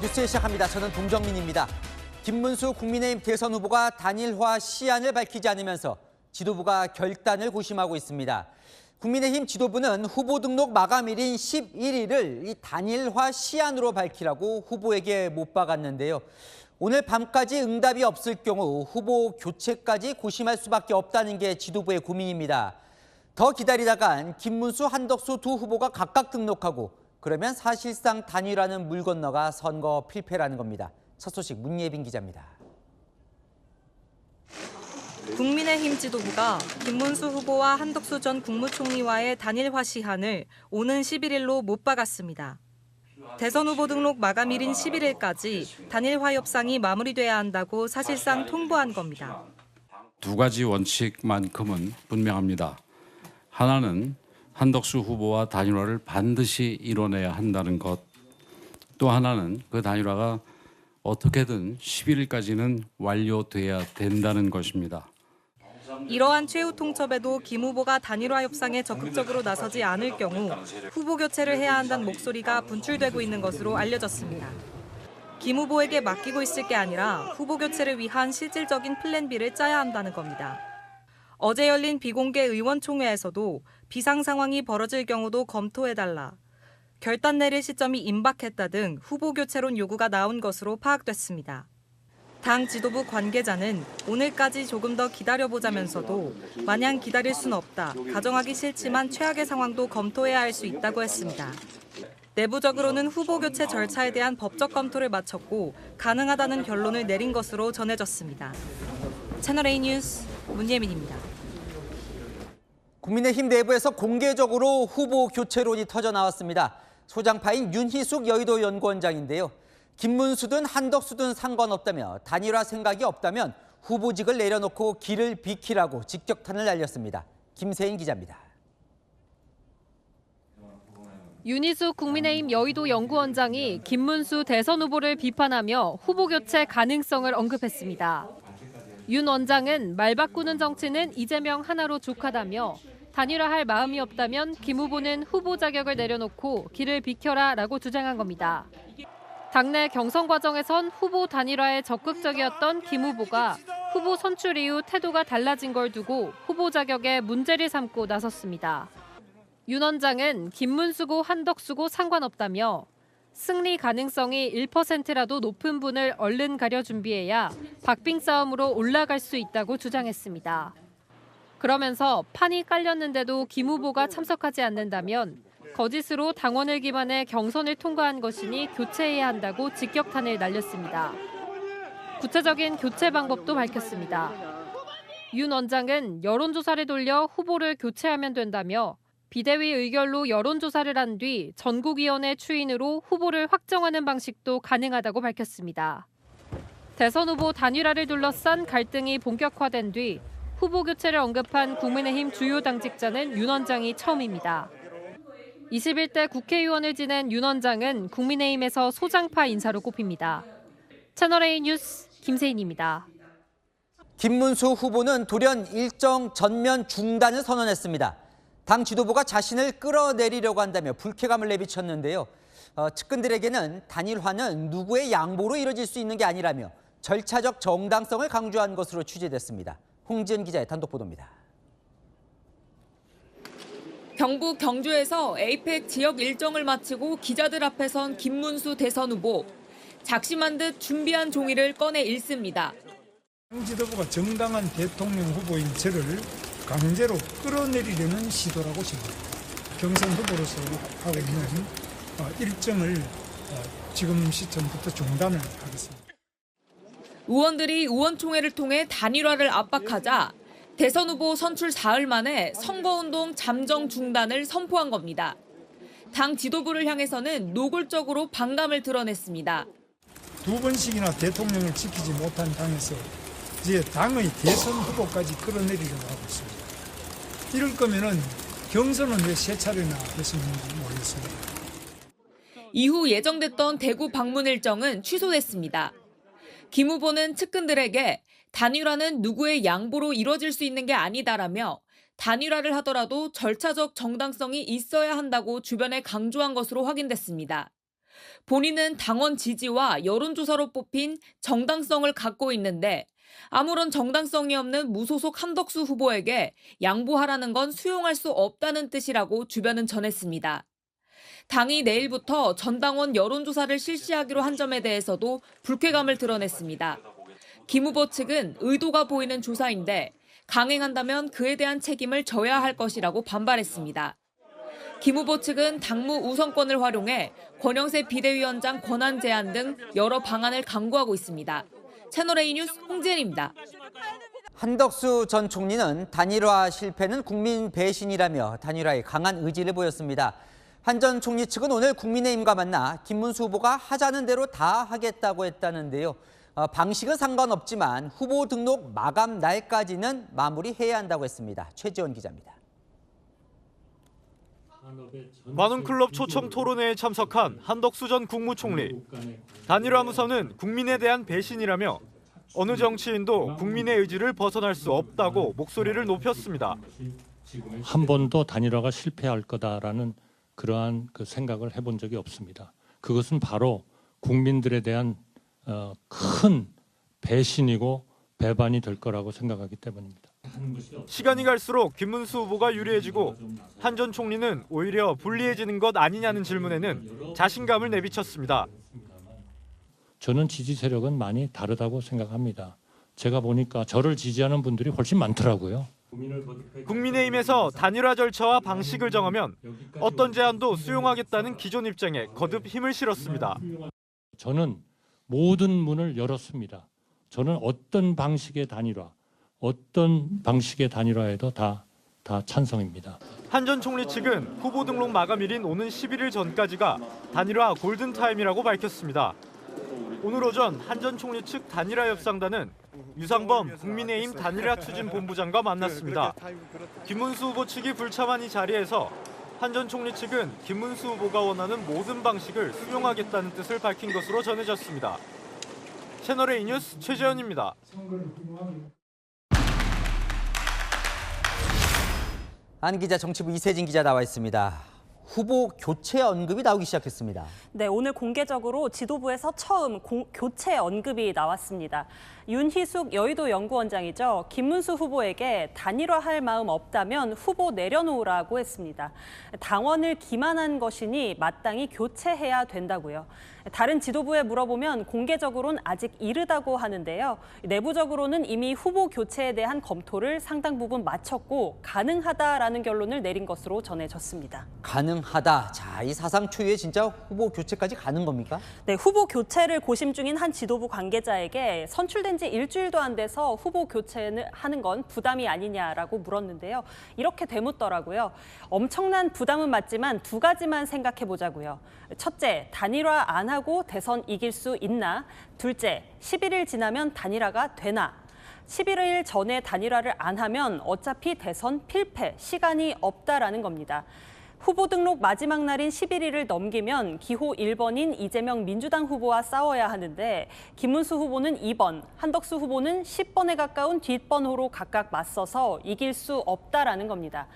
뉴스 시작합니다. 저는 동정민입니다. 김문수 국민의힘 대선 후보가 단일화 시안을 밝히지 않으면서 지도부가 결단을 고심하고 있습니다. 국민의힘 지도부는 후보 등록 마감일인 11일을 이 단일화 시안으로 밝히라고 후보에게 못 박았는데요. 오늘 밤까지 응답이 없을 경우 후보 교체까지 고심할 수밖에 없다는 게 지도부의 고민입니다. 더 기다리다간 김문수, 한덕수 두 후보가 각각 등록하고 그러면 사실상 단일화는 물 건너가 선거 필패라는 겁니다. 첫 소식 문예빈 기자입니다. 국민의힘 지도부가 김문수 후보와 한덕수 전 국무총리와의 단일화 시한을 오는 11일로 못 박았습니다. 대선 후보 등록 마감일인 11일까지 단일화 협상이 마무리돼야 한다고 사실상 통보한 겁니다. 두 가지 원칙만큼은 분명합니다. 하나는 한덕수 후보와 단일화를 반드시 이뤄내야 한다는 것. 또 하나는 그 단일화가 어떻게든 11일까지는 완료돼야 된다는 것입니다. 이러한 최후 통첩에도 김 후보가 단일화 협상에 적극적으로 나서지 않을 경우 후보 교체를 해야 한다는 목소리가 분출되고 있는 것으로 알려졌습니다. 김 후보에게 맡기고 있을 게 아니라 후보 교체를 위한 실질적인 플랜 B를 짜야 한다는 겁니다. 어제 열린 비공개 의원총회에서도 비상 상황이 벌어질 경우도 검토해달라, 결단 내릴 시점이 임박했다 등 후보 교체론 요구가 나온 것으로 파악됐습니다. 당 지도부 관계자는 오늘까지 조금 더 기다려보자면서도 마냥 기다릴 순 없다, 가정하기 싫지만 최악의 상황도 검토해야 할 수 있다고 했습니다. 내부적으로는 후보 교체 절차에 대한 법적 검토를 마쳤고 가능하다는 결론을 내린 것으로 전해졌습니다. 채널A 뉴스 문예민입니다. 국민의힘 내부에서 공개적으로 후보 교체론이 터져 나왔습니다. 소장파인 윤희숙 여의도 연구원장인데요. 김문수든 한덕수든 상관없다며 단일화 생각이 없다면 후보직을 내려놓고 길을 비키라고 직격탄을 날렸습니다. 김세인 기자입니다. 윤희숙 국민의힘 여의도 연구원장이 김문수 대선 후보를 비판하며 후보 교체 가능성을 언급했습니다. 윤 원장은 말 바꾸는 정치는 이재명 하나로 족하다며 단일화할 마음이 없다면 김 후보는 후보 자격을 내려놓고 길을 비켜라라고 주장한 겁니다. 당내 경선 과정에선 후보 단일화에 적극적이었던 김 후보가 후보 선출 이후 태도가 달라진 걸 두고 후보 자격에 문제를 삼고 나섰습니다. 윤 원장은 김문수고 한덕수고 상관없다며 승리 가능성이 1%라도 높은 분을 얼른 가려 준비해야 박빙 싸움으로 올라갈 수 있다고 주장했습니다. 그러면서 판이 깔렸는데도 김 후보가 참석하지 않는다면 거짓으로 당원을 기반해 경선을 통과한 것이니 교체해야 한다고 직격탄을 날렸습니다. 구체적인 교체 방법도 밝혔습니다. 윤 원장은 여론조사를 돌려 후보를 교체하면 된다며 비대위 의결로 여론조사를 한 뒤 전국위원회 추인으로 후보를 확정하는 방식도 가능하다고 밝혔습니다. 대선 후보 단일화를 둘러싼 갈등이 본격화된 뒤 후보 교체를 언급한 국민의힘 주요 당직자는 윤 원장이 처음입니다. 21대 국회의원을 지낸 윤 원장은 국민의힘에서 소장파 인사로 꼽힙니다. 채널A 뉴스 김세인입니다. 김문수 후보는 돌연 일정 전면 중단을 선언했습니다. 당 지도부가 자신을 끌어내리려고 한다며 불쾌감을 내비쳤는데요. 측근들에게는 단일화는 누구의 양보로 이뤄질 수 있는 게 아니라며 절차적 정당성을 강조한 것으로 취재됐습니다. 홍지연 기자의 단독 보도입니다. 경북 경주에서 에이펙 지역 일정을 마치고 기자들 앞에 선 김문수 대선 후보. 작심한 듯 준비한 종이를 꺼내 읽습니다. 당 지도부가 정당한 대통령 후보인 저를 강제로 끌어내리려는 시도라고 생각합니다. 경선 후보로서 하고 있는 일정을 지금 시점부터 중단을 하겠습니다. 의원들이 의원총회를 통해 단일화를 압박하자 대선 후보 선출 사흘 만에 선거운동 잠정 중단을 선포한 겁니다. 당 지도부를 향해서는 노골적으로 반감을 드러냈습니다. 두 번씩이나 대통령을 지키지 못한 당에서 이제 당의 대선 후보까지 끌어내리려고 하고 있습니다. 이럴 거면은 경선은 왜 세 차례나 했었는지 모르겠습니다. 이후 예정됐던 대구 방문 일정은 취소됐습니다. 김 후보는 측근들에게 단일화는 누구의 양보로 이뤄질 수 있는 게 아니다라며 단일화를 하더라도 절차적 정당성이 있어야 한다고 주변에 강조한 것으로 확인됐습니다. 본인은 당원 지지와 여론조사로 뽑힌 정당성을 갖고 있는데 아무런 정당성이 없는 무소속 한덕수 후보에게 양보하라는 건 수용할 수 없다는 뜻이라고 주변은 전했습니다. 당이 내일부터 전당원 여론조사를 실시하기로 한 점에 대해서도 불쾌감을 드러냈습니다. 김 후보 측은 의도가 보이는 조사인데 강행한다면 그에 대한 책임을 져야 할 것이라고 반발했습니다. 김 후보 측은 당무 우선권을 활용해 권영세 비대위원장 권한 제한 등 여러 방안을 강구하고 있습니다. 채널A 뉴스 홍지은입니다. 한덕수 전 총리는 단일화 실패는 국민 배신이라며 단일화에 강한 의지를 보였습니다. 한 전 총리 측은 오늘 국민의힘과 만나 김문수 후보가 하자는 대로 다 하겠다고 했다는데요. 방식은 상관없지만 후보 등록 마감 날까지는 마무리해야 한다고 했습니다. 최지원 기자입니다. 관훈클럽 초청 토론회에 참석한 한덕수 전 국무총리. 단일화 무서는 국민에 대한 배신이라며 어느 정치인도 국민의 의지를 벗어날 수 없다고 목소리를 높였습니다. 한 번도 단일화가 실패할 거다라는 그러한 생각을 해본 적이 없습니다. 그것은 바로 국민들에 대한 큰 배신이고 배반이 될 거라고 생각하기 때문입니다. 시간이 갈수록 김문수 후보가 유리해지고 한 전 총리는 오히려 불리해지는 것 아니냐는 질문에는 자신감을 내비쳤습니다. 저는 지지 세력은 많이 다르다고 생각합니다. 제가 보니까 저를 지지하는 분들이 훨씬 많더라고요. 국민의힘에서 단일화 절차와 방식을 정하면 어떤 제안도 수용하겠다는 기존 입장에 거듭 힘을 실었습니다. 저는 모든 문을 열었습니다. 저는 어떤 방식의 단일화, 어떤 방식의 단일화에도 다 찬성입니다. 한 전 총리 측은 후보 등록 마감일인 오는 11일 전까지가 단일화 골든타임이라고 밝혔습니다. 오늘 오전 한 전 총리 측 단일화 협상단은 유상범 국민의힘 단일화 추진본부장과 만났습니다. 김문수 후보 측이 불참한 이 자리에서 한 전 총리 측은 김문수 후보가 원하는 모든 방식을 수용하겠다는 뜻을 밝힌 것으로 전해졌습니다. 채널A 뉴스 최재현입니다. 안 기자, 정치부 이세진 기자 나와 있습니다. 후보 교체 언급이 나오기 시작했습니다. 네, 오늘 공개적으로 지도부에서 처음 교체 언급이 나왔습니다. 윤희숙 여의도 연구원장이죠. 김문수 후보에게 단일화할 마음 없다면 후보 내려놓으라고 했습니다. 당원을 기만한 것이니 마땅히 교체해야 된다고요. 다른 지도부에 물어보면 공개적으로는 아직 이르다고 하는데요. 내부적으로는 이미 후보 교체에 대한 검토를 상당 부분 마쳤고 가능하다라는 결론을 내린 것으로 전해졌습니다. 가능하다. 자, 이 사상 초유의 진짜 후보 교체까지 가는 겁니까? 네, 후보 교체를 고심 중인 한 지도부 관계자에게 선출된 지 일주일도 안 돼서 후보 교체를 하는 건 부담이 아니냐라고 물었는데요. 이렇게 되묻더라고요. 엄청난 부담은 맞지만 두 가지만 생각해 보자고요. 첫째, 단일화 안 하고 대선 이길 수 있나? 둘째, 11일 지나면 단일화가 되나? 11일 전에 단일화를 안 하면 어차피 대선 필패, 시간이 없다라는 겁니다. 후보 등록 마지막 날인 11일을 넘기면 기호 1번인 이재명 민주당 후보와 싸워야 하는데 김문수 후보는 2번, 한덕수 후보는 10번에 가까운 뒷번호로 각각 맞서서 이길 수 없다라는 겁니다.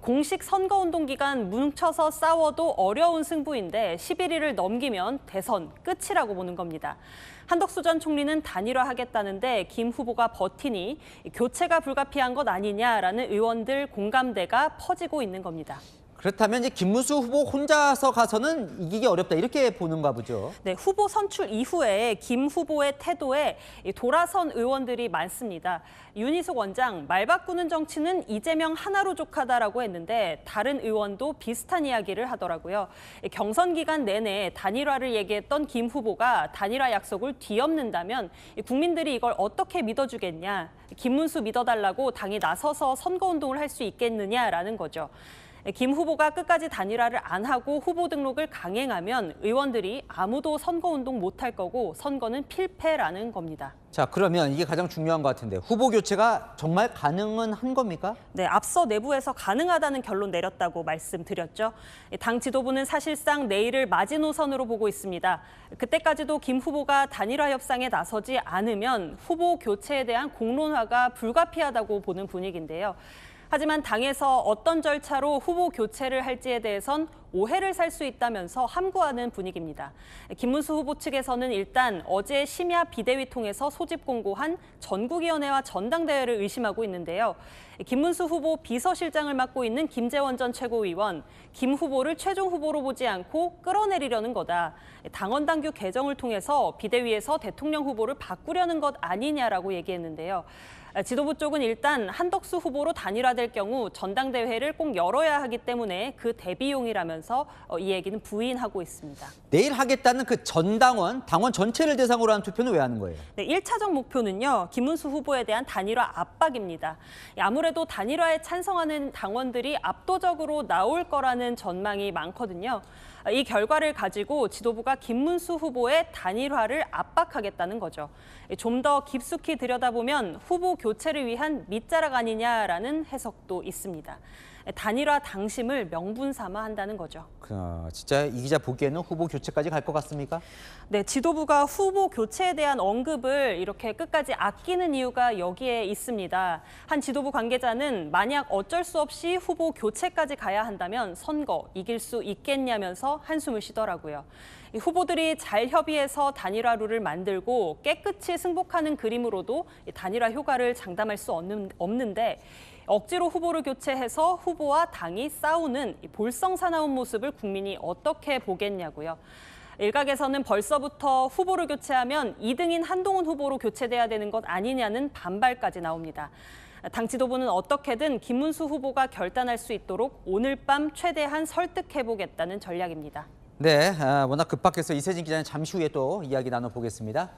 공식 선거운동 기간 뭉쳐서 싸워도 어려운 승부인데 11일을 넘기면 대선 끝이라고 보는 겁니다. 한덕수 전 총리는 단일화하겠다는데 김 후보가 버티니 교체가 불가피한 것 아니냐라는 의원들 공감대가 퍼지고 있는 겁니다. 그렇다면 이제 김문수 후보 혼자서 가서는 이기기 어렵다 이렇게 보는가 보죠. 네, 후보 선출 이후에 김 후보의 태도에 돌아선 의원들이 많습니다. 윤희숙 원장, 말 바꾸는 정치는 이재명 하나로 족하다라고 했는데 다른 의원도 비슷한 이야기를 하더라고요. 경선 기간 내내 단일화를 얘기했던 김 후보가 단일화 약속을 뒤엎는다면 국민들이 이걸 어떻게 믿어주겠냐, 김문수 믿어달라고 당이 나서서 선거운동을 할 수 있겠느냐라는 거죠. 김 후보가 끝까지 단일화를 안 하고 후보 등록을 강행하면 의원들이 아무도 선거운동 못할 거고 선거는 필패라는 겁니다. 자, 그러면 이게 가장 중요한 것 같은데 후보 교체가 정말 가능은 한 겁니까? 네, 앞서 내부에서 가능하다는 결론 내렸다고 말씀드렸죠. 당 지도부는 사실상 내일을 마지노선으로 보고 있습니다. 그때까지도 김 후보가 단일화 협상에 나서지 않으면 후보 교체에 대한 공론화가 불가피하다고 보는 분위기인데요. 하지만 당에서 어떤 절차로 후보 교체를 할지에 대해선 오해를 살 수 있다면서 함구하는 분위기입니다. 김문수 후보 측에서는 일단 어제 심야 비대위 통해서 소집 공고한 전국위원회와 전당대회를 의심하고 있는데요. 김문수 후보 비서실장을 맡고 있는 김재원 전 최고위원, 김 후보를 최종 후보로 보지 않고 끌어내리려는 거다. 당원당규 개정을 통해서 비대위에서 대통령 후보를 바꾸려는 것 아니냐라고 얘기했는데요. 지도부 쪽은 일단 한덕수 후보로 단일화될 경우 전당대회를 꼭 열어야 하기 때문에 그 대비용이라면서 이 얘기는 부인하고 있습니다. 내일 하겠다는 그 전당원, 당원 전체를 대상으로 한 투표는 왜 하는 거예요? 네, 1차적 목표는요, 김문수 후보에 대한 단일화 압박입니다. 아무래도 단일화에 찬성하는 당원들이 압도적으로 나올 거라는 전망이 많거든요. 이 결과를 가지고 지도부가 김문수 후보의 단일화를 압박하겠다는 거죠. 좀 더 깊숙이 들여다보면 후보 교체를 위한 밑자락 아니냐라는 해석도 있습니다. 단일화 당심을 명분 삼아 한다는 거죠. 진짜 이 기자 보기에는 후보 교체까지 갈 것 같습니까? 네, 지도부가 후보 교체에 대한 언급을 이렇게 끝까지 아끼는 이유가 여기에 있습니다. 한 지도부 관계자는 만약 어쩔 수 없이 후보 교체까지 가야 한다면 선거 이길 수 있겠냐면서 한숨을 쉬더라고요. 이 후보들이 잘 협의해서 단일화 룰을 만들고 깨끗이 승복하는 그림으로도 단일화 효과를 장담할 수 없는데 억지로 후보를 교체해서 후보와 당이 싸우는 볼썽사나운 모습을 국민이 어떻게 보겠냐고요. 일각에서는 벌써부터 후보를 교체하면 2등인 한동훈 후보로 교체돼야 되는 것 아니냐는 반발까지 나옵니다. 당 지도부는 어떻게든 김문수 후보가 결단할 수 있도록 오늘 밤 최대한 설득해보겠다는 전략입니다. 네, 워낙 급박해서 이세진 기자는 잠시 후에 또 이야기 나눠보겠습니다.